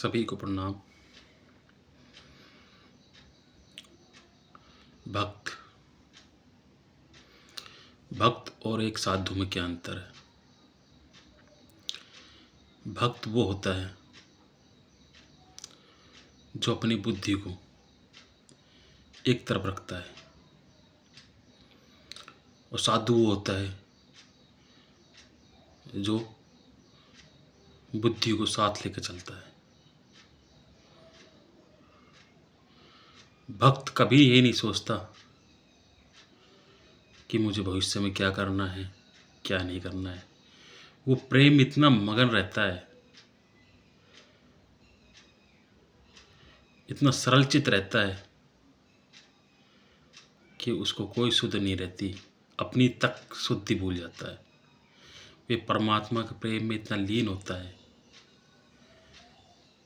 सभी को प्रणाम। भक्त भक्त और एक साधु में क्या अंतर है? भक्त वो होता है जो अपनी बुद्धि को एक तरफ रखता है, और साधु वो होता है जो बुद्धि को साथ लेकर चलता है। भक्त कभी ये नहीं सोचता कि मुझे भविष्य में क्या करना है, क्या नहीं करना है। वो प्रेम इतना मगन रहता है, इतना सरलचित रहता है कि उसको कोई सुध नहीं रहती, अपनी तक शुद्धि भूल जाता है। वे परमात्मा के प्रेम में इतना लीन होता है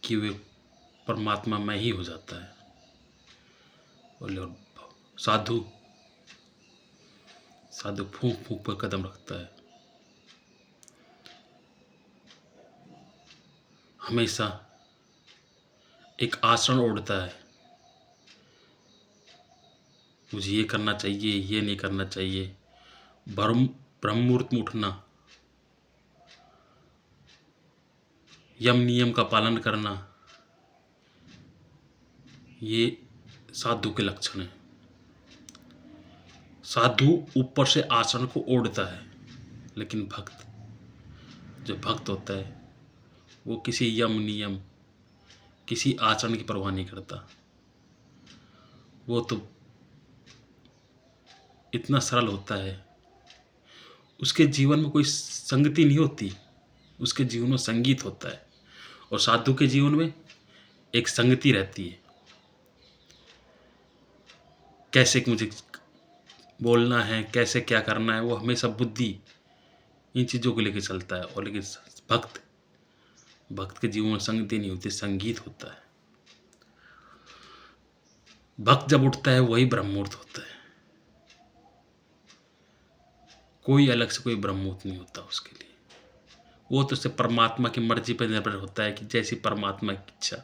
कि वे परमात्मा में ही हो जाता है। और साधु साधु फूंक फूंक पर कदम रखता है, हमेशा एक आचरण ओढ़ता है। मुझे ये करना चाहिए, ये नहीं करना चाहिए। ब्रह्म मुहूर्त में उठना, यम नियम का पालन करना, ये साधु के लक्षण है। साधु ऊपर से आचरण को ओढ़ता है, लेकिन जो भक्त होता है वो किसी यम नियम, किसी आचरण की परवाह नहीं करता। वो तो इतना सरल होता है, उसके जीवन में कोई संगति नहीं होती, उसके जीवन में संगीत होता है। और साधु के जीवन में एक संगति रहती है, कैसे मुझे बोलना है, कैसे क्या करना है, वो हमेशा बुद्धि इन चीज़ों को लेकर चलता है। और लेकिन भक्त के जीवन में संगति नहीं होती, संगीत होता है। भक्त जब उठता है वही ब्रह्म मुहूर्त होता है, कोई अलग से कोई ब्रह्म मुहूर्त नहीं होता उसके लिए। वो तो सिर्फ परमात्मा की मर्जी पर निर्भर होता है कि जैसी परमात्मा की इच्छा।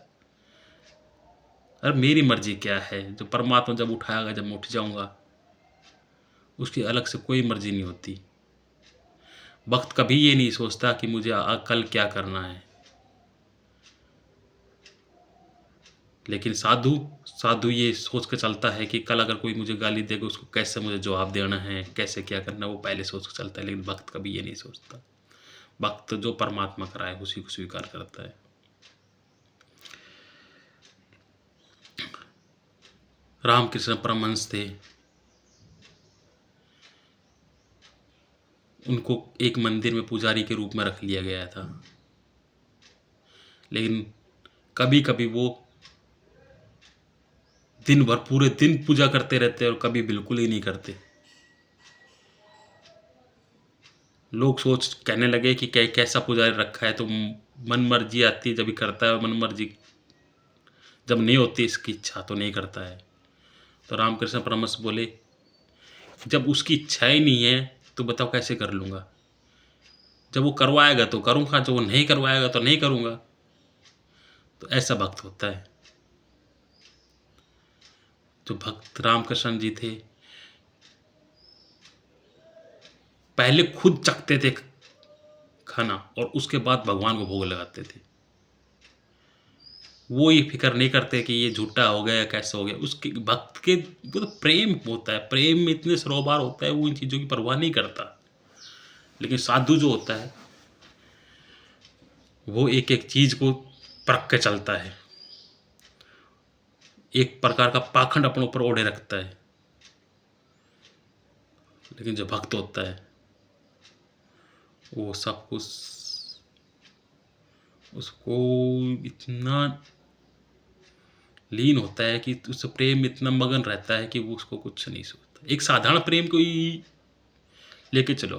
अरे मेरी मर्जी क्या है, जो परमात्मा जब उठाएगा, जब मैं उठ जाऊंगा, उसकी अलग से कोई मर्जी नहीं होती। भक्त कभी ये नहीं सोचता कि मुझे कल क्या करना है। लेकिन साधु ये सोच कर चलता है कि कल अगर कोई मुझे गाली देगा, उसको कैसे मुझे जवाब देना है, कैसे क्या करना है, वो पहले सोच कर चलता है। लेकिन भक्त कभी ये नहीं सोचता। भक्त जो परमात्मा कराए उसी को स्वीकार करता है। रामकृष्ण परमहंस थे, उनको एक मंदिर में पुजारी के रूप में रख लिया गया था, लेकिन कभी कभी वो दिन भर पूरे दिन पूजा करते रहते और कभी बिल्कुल ही नहीं करते। लोग कहने लगे कि कैसा पुजारी रखा है, तो मन मर्जी आती है जब भी करता है, और मन मर्जी जब नहीं होती इसकी इच्छा तो नहीं करता है। तो रामकृष्ण परमहंस बोले, जब उसकी इच्छा ही नहीं है तो बताओ कैसे कर लूँगा। जब वो करवाएगा तो करूँगा, जब वो नहीं करवाएगा तो नहीं करूँगा। तो ऐसा भक्त होता है। जो भक्त रामकृष्ण जी थे, पहले खुद चखते थे खाना और उसके बाद भगवान को भोग लगाते थे। वो ये फिक्र नहीं करते कि ये झूठा हो गया या कैसा हो गया। उसके भक्त के वो तो प्रेम होता है, प्रेम में इतने सरोबार होता है, वो इन चीज़ों की परवाह नहीं करता। लेकिन साधु जो होता है वो एक एक चीज़ को परख के चलता है, एक प्रकार का पाखंड अपने ऊपर ओढ़े रखता है। लेकिन जो भक्त होता है वो सब कुछ, उसको इतना लीन होता है कि उस प्रेम में इतना मगन रहता है कि वो उसको कुछ नहीं सोचता। एक साधारण प्रेम को ही लेके चलो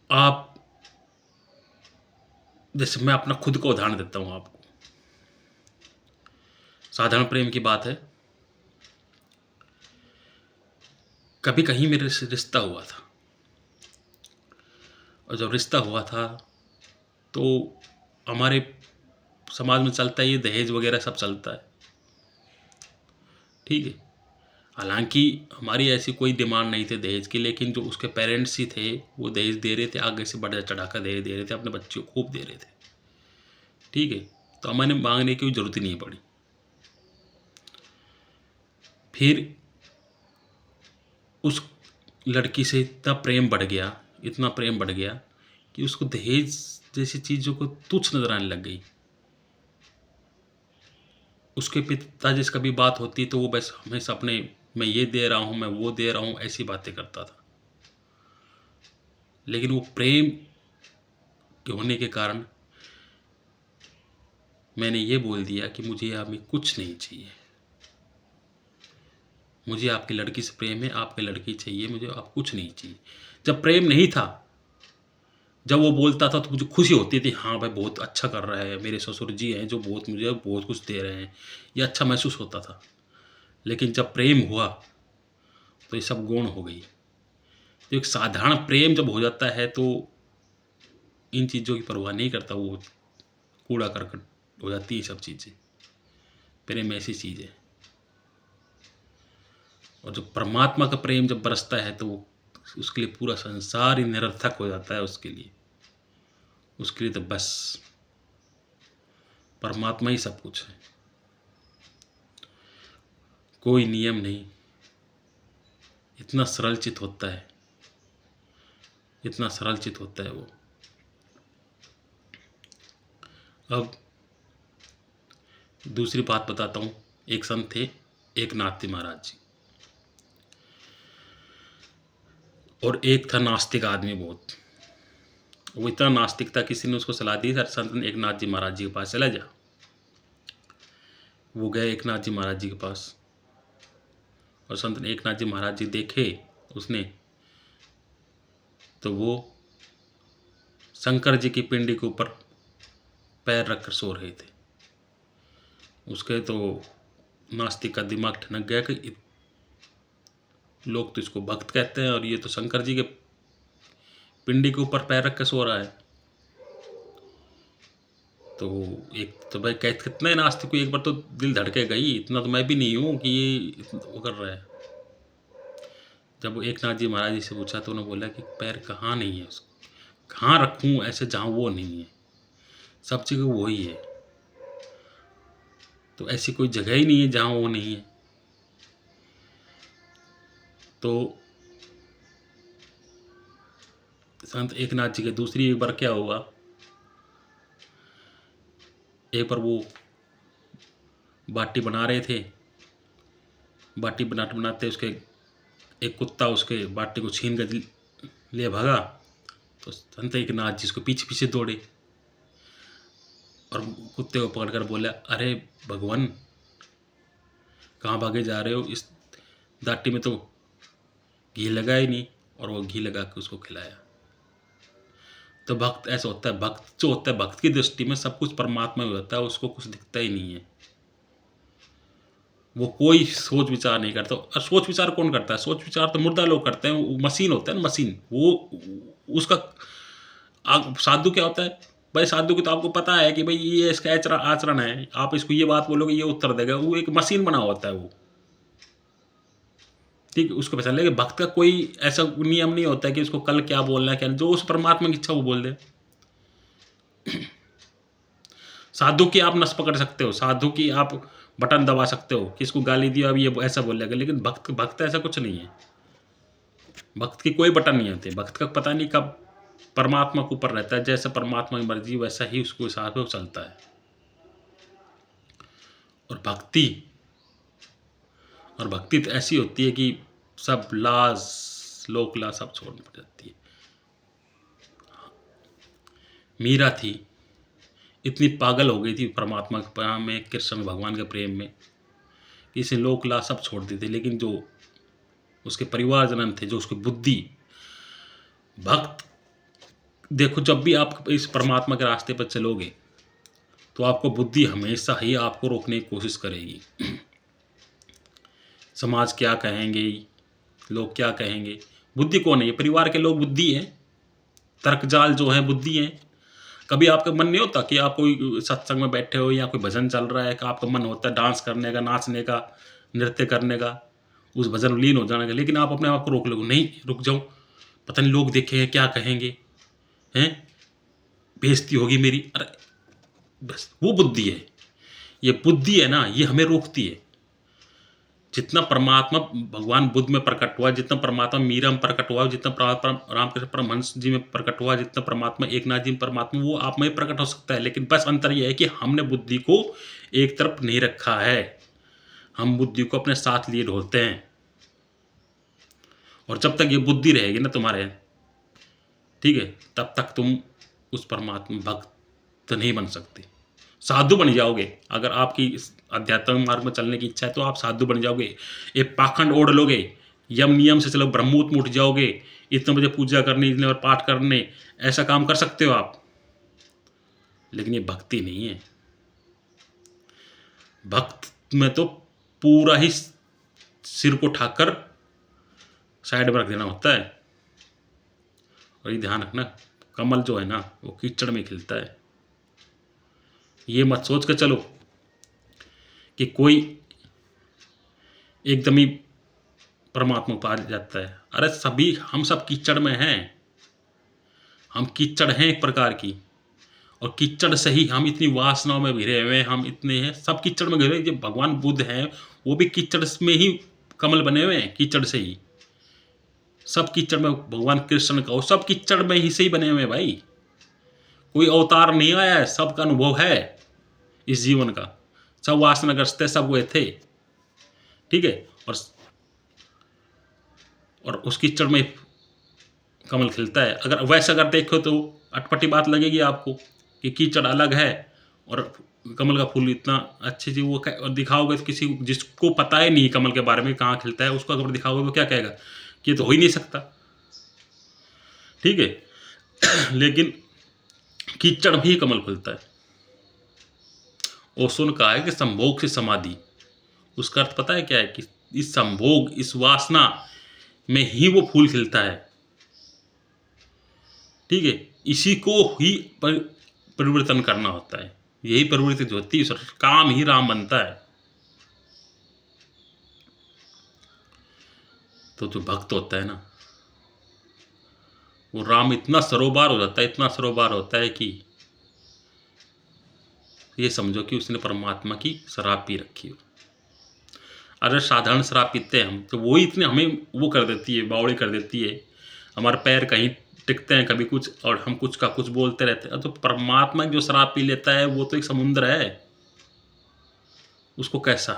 आप जैसे मैं अपना खुद को उदाहरण देता हूँ आपको। साधारण प्रेम की बात है, कभी कहीं मेरे से रिश्ता हुआ था और जब रिश्ता हुआ था तो हमारे समाज में चलता है ये दहेज वगैरह सब चलता है, ठीक है। हालांकि हमारी ऐसी कोई डिमांड नहीं थी दहेज की, लेकिन जो उसके पेरेंट्स ही थे वो दहेज दे रहे थे, आगे से बढ़ा चढ़ाकर दहेज दे रहे थे, अपने बच्चों को खूब दे रहे थे, ठीक है। तो हमारे मांगने की जरूरत ही नहीं पड़ी। फिर उस लड़की से इतना प्रेम बढ़ गया, इतना प्रेम बढ़ गया कि उसको दहेज जैसी चीज़ों को तुच्छ नजर आने लग गई। उसके पिताजी से कभी बात होती तो वो बस हमेशा अपने मैं ये दे रहा हूँ, मैं वो दे रहा हूँ, ऐसी बातें करता था। लेकिन वो प्रेम के होने के कारण मैंने ये बोल दिया कि मुझे अभी कुछ नहीं चाहिए, मुझे आपकी लड़की से प्रेम है, आपकी लड़की चाहिए, मुझे आप कुछ नहीं चाहिए। जब प्रेम नहीं था, जब वो बोलता था तो मुझे खुशी होती थी, हाँ भाई बहुत अच्छा कर रहा है, मेरे ससुर जी हैं जो मुझे बहुत कुछ दे रहे हैं, ये अच्छा महसूस होता था। लेकिन जब प्रेम हुआ तो ये सब गौण हो गई। तो एक साधारण प्रेम जब हो जाता है तो इन चीज़ों की परवाह नहीं करता, वो कूड़ा करकट हो जाती है सब चीज़ें। प्रेम ऐसी चीज़ है। और जो परमात्मा का प्रेम जब बरसता है तो उसके लिए पूरा संसार ही निरर्थक हो जाता है। उसके लिए तो बस परमात्मा ही सब कुछ है, कोई नियम नहीं। इतना सरल चित होता है, इतना सरल चित होता है वो। अब दूसरी बात बताता हूँ। एक संत थे, एक नाथ थे महाराज जी, और एक था नास्तिक आदमी बहुत। वो इतना नास्तिक था, किसी ने उसको सलाह दी सर संत एक नाथ जी महाराज जी के पास चला जा। वो गए एक नाथ जी महाराज जी के पास, और संत एक नाथ जी महाराज जी देखे उसने तो वो शंकर जी की पिंडी के ऊपर पैर रखकर सो रहे थे। उसके तो नास्तिक का दिमाग ठनक गया कि लोग तो इसको भक्त कहते हैं और ये तो शंकर जी के पिंडी के ऊपर पैर रख के सो रहा है। तो एक तो भाई कितना ही नास्तिक को एक बार तो दिल धड़के गई, इतना तो मैं भी नहीं हूँ कि ये वो कर रहा है। जब वो एक नाथ जी महाराज जी से पूछा तो उन्होंने बोला कि पैर कहाँ नहीं है, उसको कहाँ रखूँ ऐसे जहाँ वो नहीं है, सब जगह वो ही है। तो ऐसी कोई जगह ही नहीं है जहाँ वो नहीं है। तो संत एक नाथ जी के दूसरी एक बार क्या हुआ, एक बार वो बाटी बना रहे थे, बाटी बनाते बनाते उसके एक कुत्ता उसके बाटी को छीन कर ले भागा। तो संत एक नाथ जी उसको पीछे पीछे दौड़े और कुत्ते को पकड़कर बोला, अरे भगवान कहाँ भागे जा रहे हो, इस दाटी में तो घी लगा ही नहीं। और वो घी लगा के उसको खिलाया। तो भक्त ऐसा होता है, भक्त जो होता है भक्त की दृष्टि में सब कुछ परमात्मा ही होता है, उसको कुछ दिखता ही नहीं है, वो कोई सोच विचार नहीं करता। और सोच विचार कौन करता है, सोच विचार तो मुर्दा लोग करते हैं, वो मशीन होता है ना, मशीन। वो उसका साधु क्या होता है भाई, साधु की तो आपको पता है कि भाई ये इसका आचरण है, आप इसको ये बात बोलोगे ये उत्तर देगा, वो एक मशीन बना होता है वो, ठीक है, उसको पहचान। लेकिन भक्त का कोई ऐसा नियम नहीं होता है कि उसको कल क्या बोलना है, क्या जो उस परमात्मा की इच्छा वो बोल दे। साधु की आप नस पकड़ सकते हो, साधु की आप बटन दबा सकते हो कि इसको गाली दिया अब ये ऐसा बोलेगा, लेकिन भक्त ऐसा कुछ नहीं है। भक्त की कोई बटन नहीं होती, भक्त का पता नहीं कब परमात्मा के ऊपर रहता है, जैसा परमात्मा की मर्जी वैसा ही उसको हिसाब से चलता है। और भक्ति तो ऐसी होती है कि सब लाज लोक लाज सब छोड़नी पड़ जाती है। मीरा थी, इतनी पागल हो गई थी परमात्मा के प्रेम में, कृष्ण भगवान के प्रेम में, कि इसे लोक लाज सब छोड़ दी थी। लेकिन जो उसके परिवारजन थे, जो उसकी बुद्धि, भक्त देखो जब भी आप इस परमात्मा के रास्ते पर चलोगे तो आपको बुद्धि हमेशा ही आपको रोकने की कोशिश करेगी। समाज क्या कहेंगे, लोग क्या कहेंगे, बुद्धि कौन है, ये परिवार के लोग बुद्धि है। तर्क जाल जो है, बुद्धि है। कभी आपका मन नहीं होता कि आप कोई सत्संग में बैठे हो या कोई भजन चल रहा है, कि आपका मन होता है डांस करने का, नाचने का, नृत्य करने का, उस भजन में लीन हो जाने का, लेकिन आप अपने आप को रोक लो, नहीं रुक जाओ, पता नहीं लोग देखेंगे क्या कहेंगे, हैं, बेइज्जती होगी मेरी। अरे बस वो बुद्धि है, ये बुद्धि है ना, ये हमें रोकती है। जितना परमात्मा भगवान बुद्ध में प्रकट हुआ, जितना परमात्मा मीरा में प्रकट हुआ, जितना रामकृष्ण परमहंस जी में प्रकट हुआ, जितना परमात्मा एकनाथ जी में परमात्मा, वो आप में प्रकट हो सकता है। लेकिन बस अंतर यह है कि हमने बुद्धि को एक तरफ नहीं रखा है, हम बुद्धि को अपने साथ लिए ढोलते हैं। और जब तक ये बुद्धि रहेगी ना तुम्हारे, ठीक है, तब तक तुम उस परमात्मा भक्त नहीं बन सकते। साधु बन जाओगे, अगर आपकी इस आध्यात्मिक मार्ग में चलने की इच्छा है तो आप साधु बन जाओगे। ये पाखंड ओढ़ लोगे, यम नियम से चलो, ब्रह्मोत में उठ जाओगे, इतने बजे पूजा करनी, इतने बार पाठ करने, ऐसा काम कर सकते हो आप, लेकिन ये भक्ति नहीं है। भक्त में तो पूरा ही सिर को उठाकर साइड में रख देना होता है। और ये ध्यान रखना, कमल जो है ना वो कीचड़ में खिलता है। ये मत सोच के चलो कि कोई एकदम ही परमात्मा पा जाता है। अरे सभी, हम सब कीचड़ में हैं, हम कीचड़ हैं एक प्रकार की, और कीचड़ से ही हम इतनी वासनाओं में घिरे हुए हैं, हम इतने हैं, सब कीचड़ में घिरे। जो भगवान बुद्ध हैं वो भी कीचड़ में ही कमल बने हुए हैं, कीचड़ से ही। सब कीचड़ में, भगवान कृष्ण का, वो सब कीचड़ में ही से ही बने हुए हैं भाई। कोई अवतार नहीं आया है, सबका अनुभव है इस जीवन का। सब वासनाग्रस्त है, सब वे थे, ठीक है। और उस कीचड़ में कमल खिलता है। अगर वैसे अगर देखो तो अटपटी बात लगेगी आपको कि कीचड़ अलग है और कमल का फूल इतना अच्छी चीज, वो और दिखाओगे तो किसी जिसको पता ही नहीं कमल के बारे में कहाँ खिलता है, उसको अगर दिखाओगे तो क्या कहेगा कि ये तो हो ही नहीं सकता, ठीक है। लेकिन कीचड़ भी कमल खुलता है। ओशो ने कहा है कि संभोग से समाधि, उसका अर्थ पता है क्या है, कि इस संभोग, इस वासना में ही वो फूल खिलता है, ठीक है। इसी को ही परिवर्तन करना होता है, यही प्रवृत्ति जो होती है, काम ही राम बनता है। तो जो भक्त होता है ना, वो राम इतना सरोबार हो जाता है, इतना सरोबार होता है कि ये समझो कि उसने परमात्मा की शराब पी रखी हो। अगर साधारण शराब पीते हैं हम, तो वो ही इतने हमें वो कर देती है, बावड़ी कर देती है, हमारे पैर कहीं टिकते हैं कभी कुछ, और हम कुछ का कुछ बोलते रहते हैं। तो परमात्मा जो शराब पी लेता है वो तो एक समुद्र है, उसको कैसा,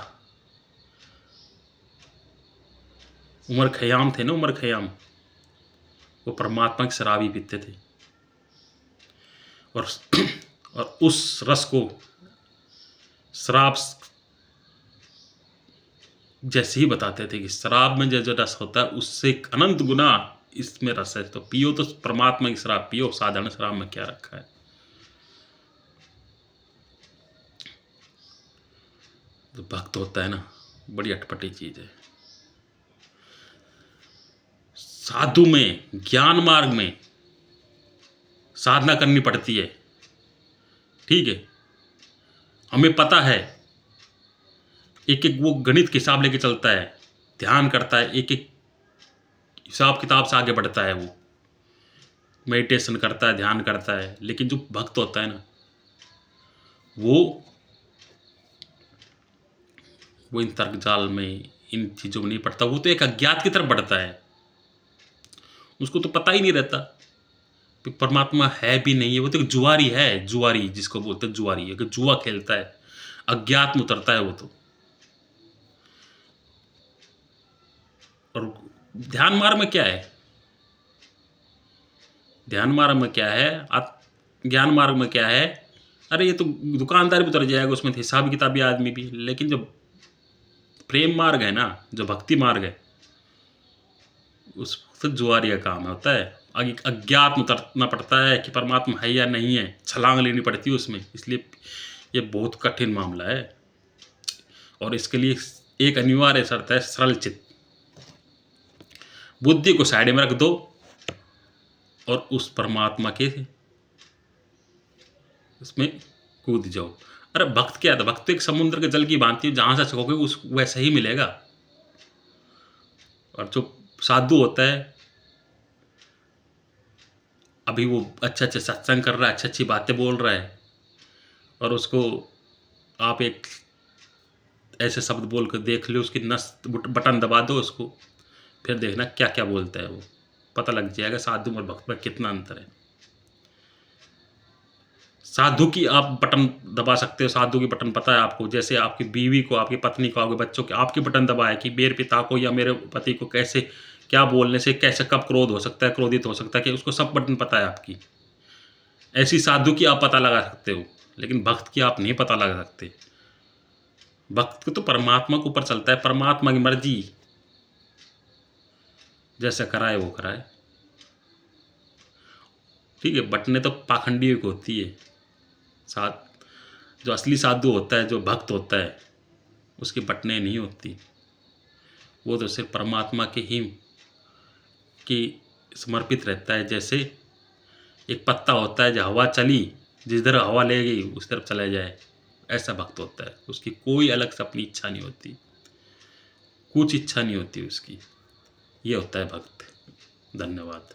उमर खयाम थे ना, उमर खयाम, वो परमात्मा की शराब ही पीते थे। और उस रस को शराब जैसे ही बताते थे कि शराब में जो रस होता है उससे अनंत गुना इसमें रस है, तो पियो तो परमात्मा की शराब पियो, साधारण शराब में क्या रखा है। तो भक्त होता है ना, बड़ी अटपटी चीज है। साधु में, ज्ञान मार्ग में साधना करनी पड़ती है, ठीक है। हमें पता है, एक एक वो गणित के हिसाब लेके चलता है, ध्यान करता है, एक एक हिसाब किताब से आगे बढ़ता है, वो मेडिटेशन करता है, ध्यान करता है। लेकिन जो भक्त होता है ना, वो इन तर्क जाल में, इन चीज़ों में नहीं पड़ता। वो तो एक अज्ञात की तरफ बढ़ता है, उसको तो पता ही नहीं रहता कि परमात्मा है भी नहीं है। वो तो एक जुआरी है, जुआरी जिसको बोलते हैं, जुआरी, अगर जुआ खेलता है, अज्ञात में उतरता है वो तो। और ध्यान मार्ग में क्या है, ध्यान मार्ग में क्या है, ज्ञान मार्ग में क्या है, अरे ये तो दुकानदार भी उतर जाएगा उसमें, हिसाब किताबी आदमी भी। लेकिन जो प्रेम मार्ग है ना, जो भक्ति मार्ग है, उस तो जुआरी का काम होता है। अज्ञात में उतरना पड़ता है कि परमात्मा है या नहीं है, छलांग लेनी पड़ती है उसमें। इसलिए ये बहुत कठिन मामला है, और इसके लिए एक अनिवार्य शर्त है, सरल चित्त। बुद्धि को साइड में रख दो, और उस परमात्मा के उसमें कूद जाओ। अरे भक्त क्या था? भक्त तो एक समुद्र के जल की भांति है, जहाँ से चाहोगे उस वैसा ही मिलेगा। और जो साधु होता है, अभी वो अच्छे-अच्छे सत्संग कर रहा है, अच्छी-अच्छी बातें बोल रहा है, और उसको आप एक ऐसे शब्द बोल कर देख लो, उसकी नस बटन दबा दो उसको, फिर देखना क्या-क्या बोलता है वो। पता लग जाएगा साधु और भक्त में कितना अंतर है। साधु की आप बटन दबा सकते हो, साधु की बटन पता है आपको, जैसे आपकी बीवी को, आपकी पत्नी को, आपके बच्चों को आपकी बटन दबाए कि मेरे पिता को या मेरे पति को कैसे, क्या बोलने से कैसे, कब क्रोध हो सकता है, क्रोधित हो सकता है, कि उसको सब बटन पता है आपकी। ऐसी साधु की आप पता लगा सकते हो, लेकिन भक्त की आप नहीं पता लगा सकते। भक्त तो परमात्मा के ऊपर चलता है, परमात्मा की मर्जी जैसे कराए वो कराए। ठीक है, बटने तो पाखंडियों को होती है। साथ जो असली साधु होता है, जो भक्त होता है, उसकी बटने नहीं होती। वो तो सिर्फ परमात्मा के ही की समर्पित रहता है। जैसे एक पत्ता होता है, जो हवा चली, जिधर हवा ले गई उस तरफ चला जाए, ऐसा भक्त होता है। उसकी कोई अलग से अपनी इच्छा नहीं होती, कुछ इच्छा नहीं होती उसकी। ये होता है भक्त। धन्यवाद।